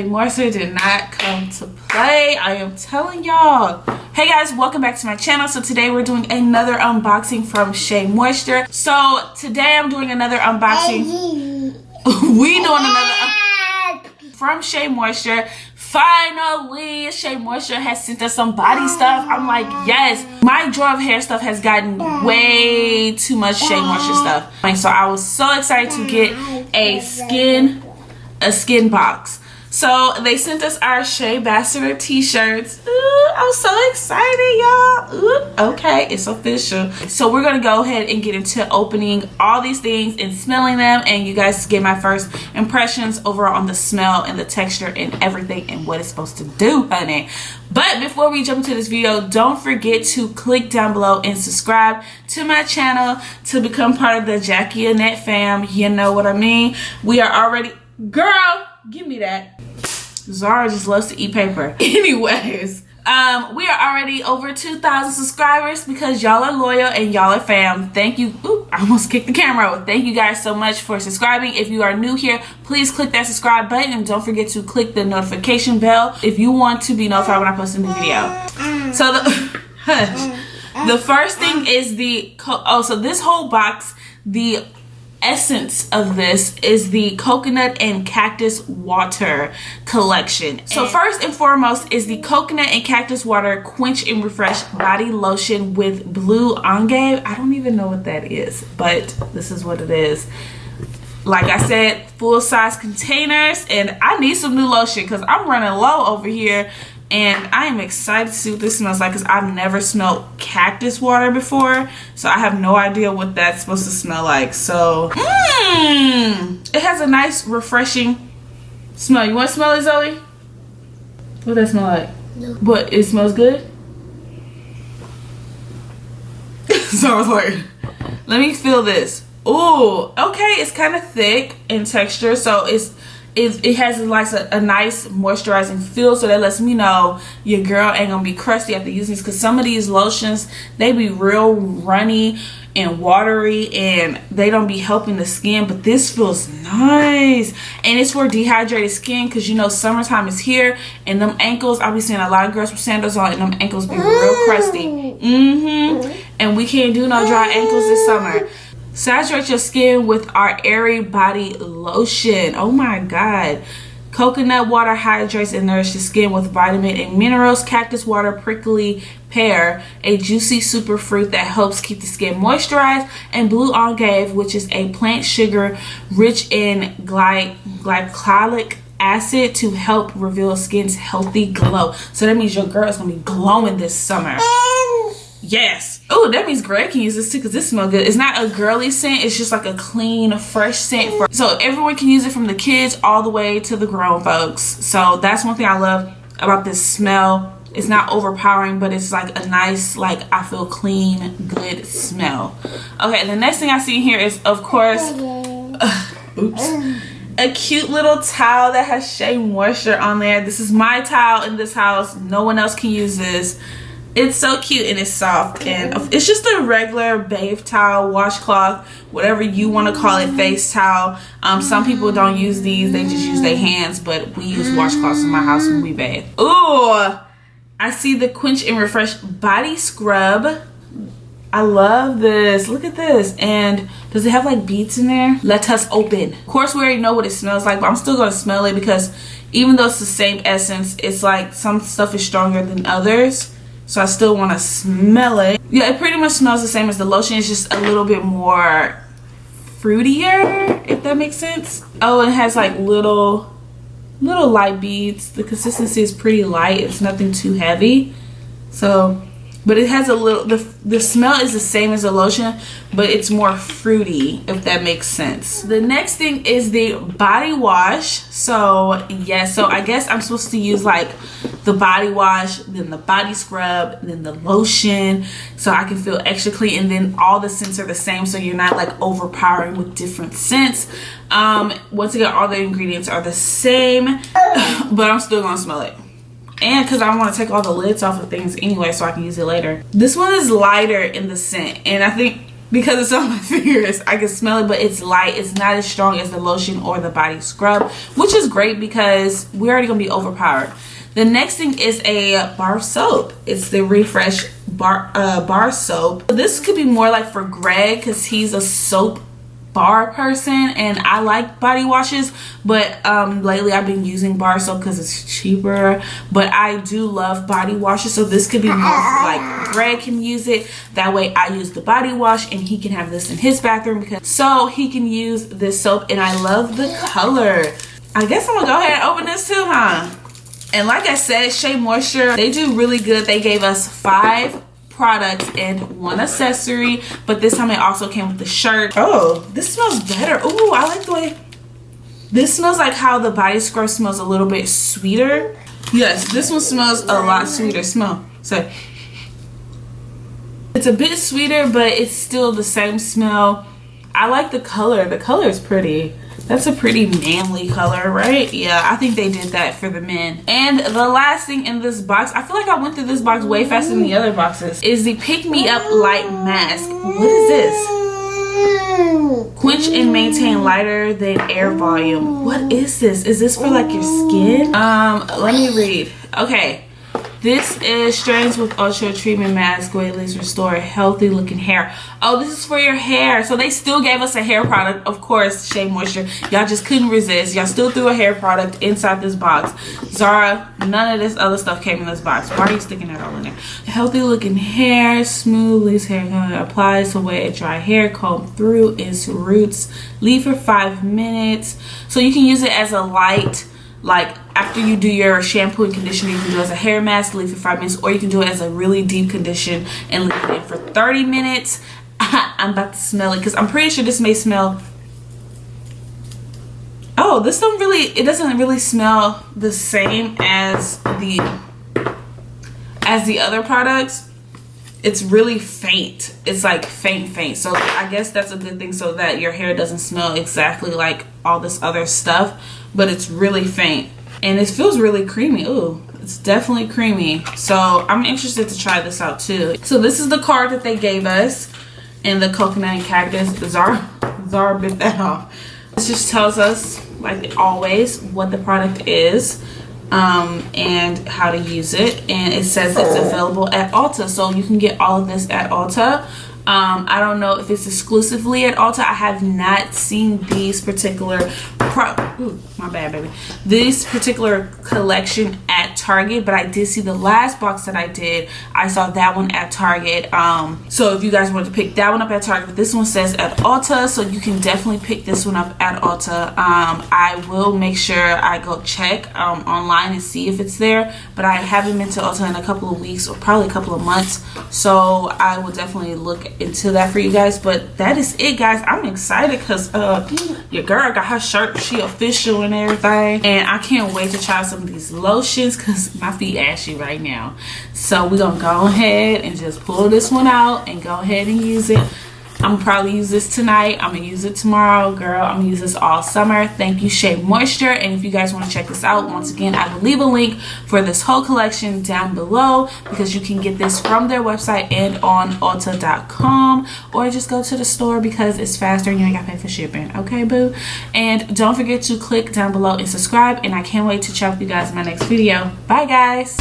Moisture did not come to play. I am telling y'all. Hey guys, welcome back to my channel. So today we're doing another unboxing from Shea Moisture. So today I'm doing another unboxing. We doing another from Shea Moisture. Finally, Shea Moisture has sent us some body stuff. I'm like, yes. My drawer of hair stuff has gotten way too much Shea Moisture stuff. And so I was so excited to get a skin box. So they sent us our Shea Ambassador t-shirts. I'm so excited, y'all. Okay, it's official. So we're gonna go ahead and get into opening all these things and smelling them, and you guys get my first impressions overall on the smell and the texture and everything and what it's supposed to do, honey. But before we jump into this video, don't forget to click down below and subscribe to my channel to become part of the Jackie Annette fam. You know what I mean? We are already, girl, give me that. Zara just loves to eat paper. Anyways, we are already over 2,000 subscribers because y'all are loyal and y'all are fam. Thank you. Ooh, I almost kicked the camera over. Thank you guys so much for subscribing. If you are new here, please click that subscribe button and don't forget to click the notification bell if you want to be notified when I post a new video. So the first thing is so this whole box, the essence of this is the coconut and cactus water collection. So first and foremost is the coconut and cactus water quench and refresh body lotion with blue algae. I don't even know what that is, but this is what it is. Like I said, full size containers, and I need some new lotion because I'm running low over here. And I am excited to see what this smells like because I've never smelled cactus water before. So I have no idea what that's supposed to smell like. So, it has a nice, refreshing smell. You want to smell it, Zoe? What does that smell like? No. What, it smells good? So I was like, let me feel this. Ooh, okay, it's kind of thick in texture. So it has like a nice moisturizing feel, so that lets me know your girl ain't gonna be crusty after using this, because some of these lotions, they be real runny and watery and they don't be helping the skin, but this feels nice. And it's for dehydrated skin because, you know, summertime is here and them ankles, I'll be seeing a lot of girls with sandals on and them ankles be real crusty. And we can't do no dry ankles this summer. Saturate your skin with our airy body lotion. Oh my god. Coconut water hydrates and nourishes the skin with vitamin and minerals. Cactus water prickly pear, a juicy super fruit that helps keep the skin moisturized. And blue algae, which is a plant sugar rich in glycolic acid to help reveal skin's healthy glow. So that means your girl is gonna be glowing this summer. Yes. Oh, that means Greg can use this too because this smells good. It's not a girly scent. It's just like a clean, fresh scent. So everyone can use it, from the kids all the way to the grown folks. So that's one thing I love about this smell. It's not overpowering, but it's like a nice, like, I feel clean, good smell. Okay, the next thing I see here is, of course, a cute little towel that has Shea Moisture on there. This is my towel in this house. No one else can use this. It's so cute and it's soft, and it's just a regular bath towel, washcloth, whatever you want to call it, face towel. Some people don't use these, they just use their hands, but we use washcloths in my house when we bathe. Ooh, I see the quench and refresh body scrub. I love this. Look at this. And does it have like beads in there? Let us open. Of course, we already know what it smells like, but I'm still going to smell it because even though it's the same essence, it's like some stuff is stronger than others. So I still want to smell it. Yeah, it pretty much smells the same as the lotion. It's just a little bit more fruitier, if that makes sense. Oh, it has like little light beads. The consistency is pretty light. It's nothing too heavy. So, but it has a little, the smell is the same as the lotion, but it's more fruity, if that makes sense. The next thing is the body wash. So yes, so I guess I'm supposed to use like the body wash, then the body scrub, then the lotion, so I can feel extra clean, and then all the scents are the same, so you're not like overpowering with different scents. Once again, all the ingredients are the same, but I'm still gonna smell it. And because I want to take all the lids off of things anyway so I can use it later. This one is lighter in the scent, and I think because it's on my fingers. I can smell it, but it's light. It's not as strong as the lotion or the body scrub, which is great because we're already gonna be overpowered. The next thing is a bar soap. It's the Refresh bar soap. This could be more like for Greg because he's a soap bar person and I like body washes, but lately I've been using bar soap because it's cheaper. But I do love body washes, so this could be more for like Greg can use it. That way I use the body wash and he can have this in his bathroom so he can use this soap. And I love the color. I guess I'm gonna go ahead and open this too, huh? And like I said, Shea Moisture, they do really good. They gave us 5 products and 1 accessory, but this time it also came with the shirt. Oh, this smells better. Ooh, I like the way this smells, like how the body scrub smells a little bit sweeter. Yes, this one smells a lot sweeter. Smell. So it's a bit sweeter, but it's still the same smell. I like the color. The color is pretty. That's a pretty manly color, right? Yeah, I think they did that for the men. And the last thing in this box, I feel like I went through this box way faster than the other boxes, is the Pick Me Up Light Mask. What is this? Quench and maintain lighter than air volume. What is this? Is this for like your skin? Let me read. Okay. This is Strands with Ultra Treatment Mask, greatly restore healthy looking hair. Oh, this is for your hair. So they still gave us a hair product. Of course, Shea Moisture. Y'all just couldn't resist. Y'all still threw a hair product inside this box. Zara, none of this other stuff came in this box. Why are you sticking that all in there? Healthy looking hair, smooth loose hair. Applies to wet dry hair. Comb through its roots. Leave for 5 minutes. So you can use it as a light, like after you do your shampoo and conditioner, you can do it as a hair mask, leave for 5 minutes, or you can do it as a really deep condition and leave it in for 30 minutes. I'm about to smell it because I'm pretty sure this may smell. Oh, this it doesn't really smell the same as the other products. It's really faint. It's like faint. So I guess that's a good thing so that your hair doesn't smell exactly like all this other stuff, but it's really faint. And it feels really creamy. Ooh, it's definitely creamy. So I'm interested to try this out too. So this is the card that they gave us in the coconut and cactus. Zara bit that off. This just tells us, like always, what the product is and how to use it. And it says it's available at Ulta. So you can get all of this at Ulta. I don't know if it's exclusively at Ulta. I have not seen these particular this particular collection at Target, but I did see the last box that I did. I saw that one at Target. So if you guys want to pick that one up at Target, but this one says at Ulta, so you can definitely pick this one up at Ulta. I will make sure I go check online and see if it's there, but I haven't been to Ulta in a couple of weeks or probably a couple of months, so I will definitely look into that for you guys. But that is it, guys. I'm excited because your girl got her shirt, she official and everything, and I can't wait to try some of these lotions because my feet ashy right now. So we're gonna go ahead and just pull this one out and go ahead and use it. I'm gonna probably use this tonight. I'm gonna use it tomorrow, girl. I'm gonna use this all summer. Thank you, Shea Moisture. And if you guys want to check this out, once again, I will leave a link for this whole collection down below because you can get this from their website and on ulta.com, or just go to the store because it's faster and you ain't got to pay for shipping. Okay, boo? And don't forget to click down below and subscribe. And I can't wait to chat with you guys in my next video. Bye, guys.